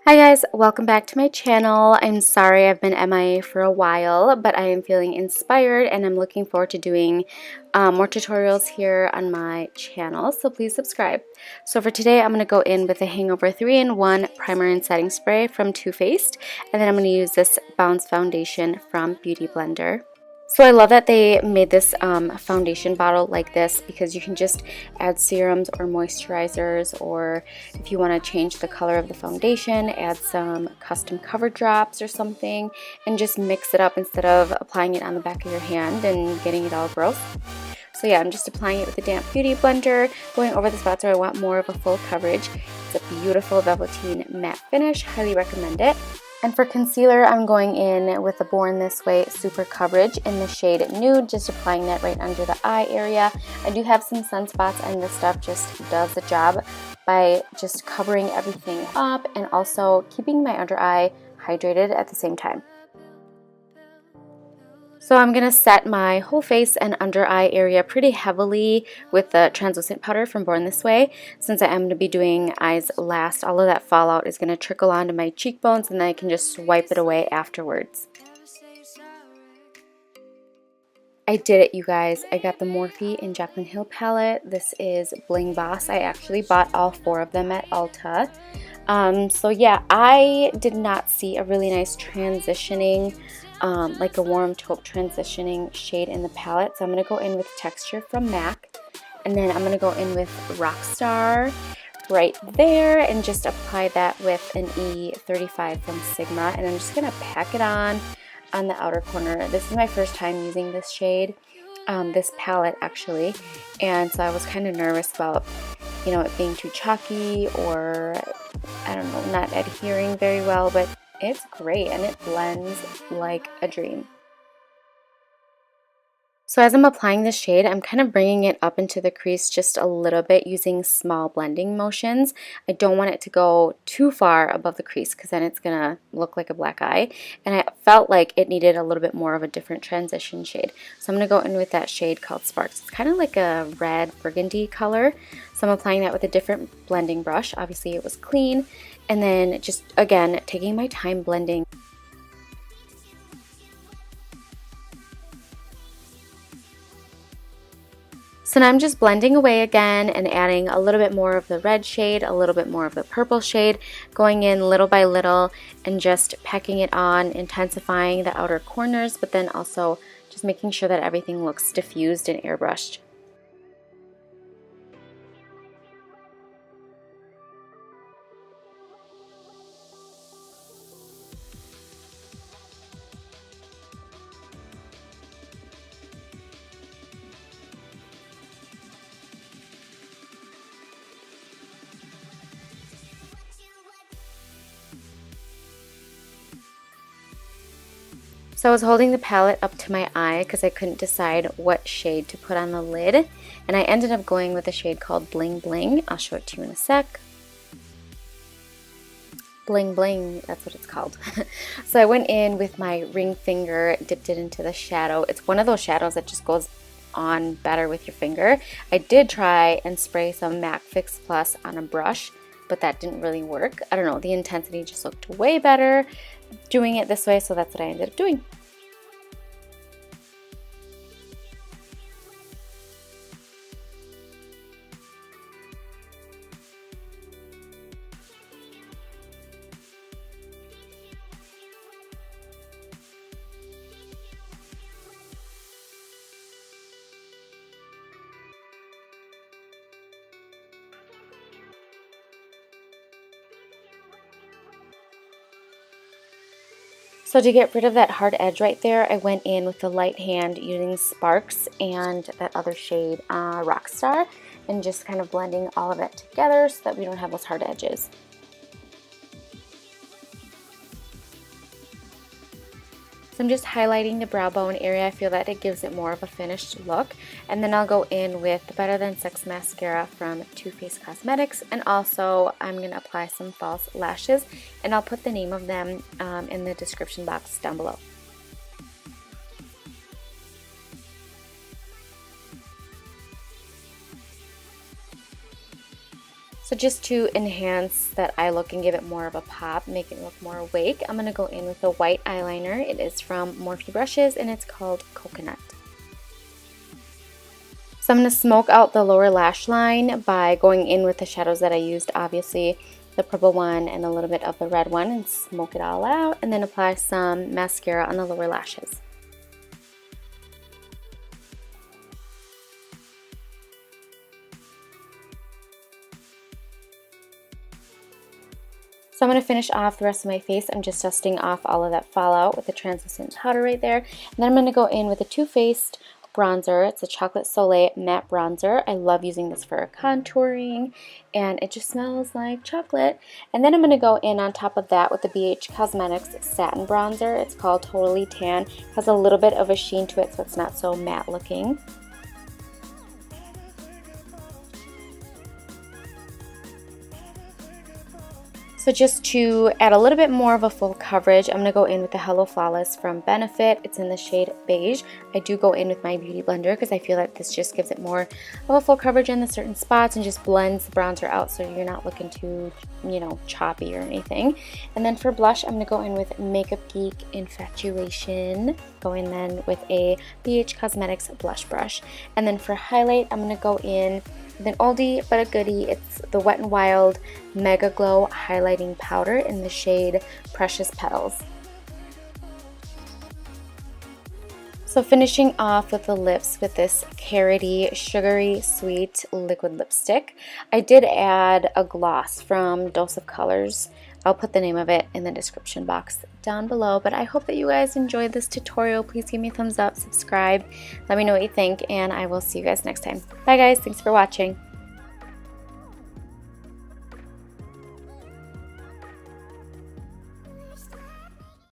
Hi guys, welcome back to my channel. I'm sorry I've been MIA for a while, but I am feeling inspired and I'm looking forward to doing more tutorials here on my channel, so please subscribe. So for today, I'm going to go in with a Hangover 3-in-1 Primer and Setting Spray from Too Faced, and then I'm going to use this Bounce Foundation from BeautyBlender. So I love that they made this foundation bottle like this because you can just add serums or moisturizers, or if you want to change the color of the foundation, add some custom cover drops or something and just mix it up instead of applying it on the back of your hand and getting it all gross. So yeah, I'm just applying it with a damp beauty blender, going over the spots where I want more of a full coverage. It's a beautiful velveteen matte finish, highly recommend it. And for concealer, I'm going in with the Born This Way Super Coverage in the shade Nude, just applying that right under the eye area. I do have some sunspots, and this stuff just does the job by just covering everything up and also keeping my under eye hydrated at the same time. So I'm going to set my whole face and under eye area pretty heavily with the translucent powder from Born This Way. Since I am going to be doing eyes last, all of that fallout is going to trickle onto my cheekbones and then I can just wipe it away afterwards. I did it, you guys. I got the Morphe in Jaclyn Hill palette. This is Bling Boss. I actually bought all 4 of them at Ulta. So yeah, I did not see a really nice transitioning like a warm taupe transitioning shade in the palette. So I'm going to go in with Texture from MAC, and then I'm going to go in with Rockstar right there and just apply that with an E35 from Sigma, and I'm just going to pack it on the outer corner. This is my first time using this shade, this palette actually, and so I was kind of nervous about, you know, it being too chalky or, I don't know, not adhering very well, but it's great and it blends like a dream. So as I'm applying this shade, I'm kind of bringing it up into the crease just a little bit using small blending motions. I don't want it to go too far above the crease because then it's going to look like a black eye. And I felt like it needed a little bit more of a different transition shade. So I'm going to go in with that shade called Sparks. It's kind of like a red burgundy color. So I'm applying that with a different blending brush. Obviously it was clean. And then just, again, taking my time blending. So now I'm just blending away again and adding a little bit more of the red shade, a little bit more of the purple shade, going in little by little and just packing it on, intensifying the outer corners, but then also just making sure that everything looks diffused and airbrushed. So I was holding the palette up to my eye because I couldn't decide what shade to put on the lid, and I ended up going with a shade called Bling Bling. I'll show it to you in a sec. Bling Bling, that's what it's called. So I went in with my ring finger, dipped it into the shadow. It's one of those shadows that just goes on better with your finger. I did try and spray some MAC Fix Plus on a brush, but that didn't really work. I don't know, the intensity just looked way better doing it this way, so that's what I ended up doing. So to get rid of that hard edge right there, I went in with the light hand using Sparks and that other shade, Rockstar, and just kind of blending all of that together so that we don't have those hard edges. So I'm just highlighting the brow bone area. I feel that it gives it more of a finished look. And then I'll go in with the Better Than Sex mascara from Too Faced Cosmetics. And also I'm going to apply some false lashes. And I'll put the name of them in the description box down below. So just to enhance that eye look and give it more of a pop, make it look more awake, I'm going to go in with a white eyeliner. It is from Morphe brushes and it's called Coconut. So I'm going to smoke out the lower lash line by going in with the shadows that I used, obviously the purple one and a little bit of the red one, and smoke it all out, and then apply some mascara on the lower lashes. So I'm going to finish off the rest of my face. I'm just dusting off all of that fallout with the translucent powder right there. And then I'm going to go in with a Too Faced bronzer. It's a Chocolate Soleil matte bronzer. I love using this for contouring, and it just smells like chocolate. And then I'm going to go in on top of that with the BH Cosmetics satin bronzer. It's called Totally Tan. It has a little bit of a sheen to it, so it's not so matte looking. So just to add a little bit more of a full coverage, I'm going to go in with the Hello Flawless from Benefit. It's in the shade Beige. I do go in with my Beauty Blender because I feel like this just gives it more of a full coverage in the certain spots and just blends the bronzer out so you're not looking too, you know, choppy or anything. And then for blush, I'm going to go in with MakeupGeek Infatuation. Going then with a BH Cosmetics blush brush. And then for highlight, I'm going to go in with an oldie but a goodie. It's the Wet n Wild Mega Glow Highlighting Powder in the shade Precious Petals. So finishing off with the lips with this Karity Sugary Sweet Liquid Lipstick. I did add a gloss from Dose of Colors. I'll put the name of it in the description box down below, but I hope that you guys enjoyed this tutorial. Please give me a thumbs up, subscribe, let me know what you think, and I will see you guys next time. Bye guys, thanks for watching.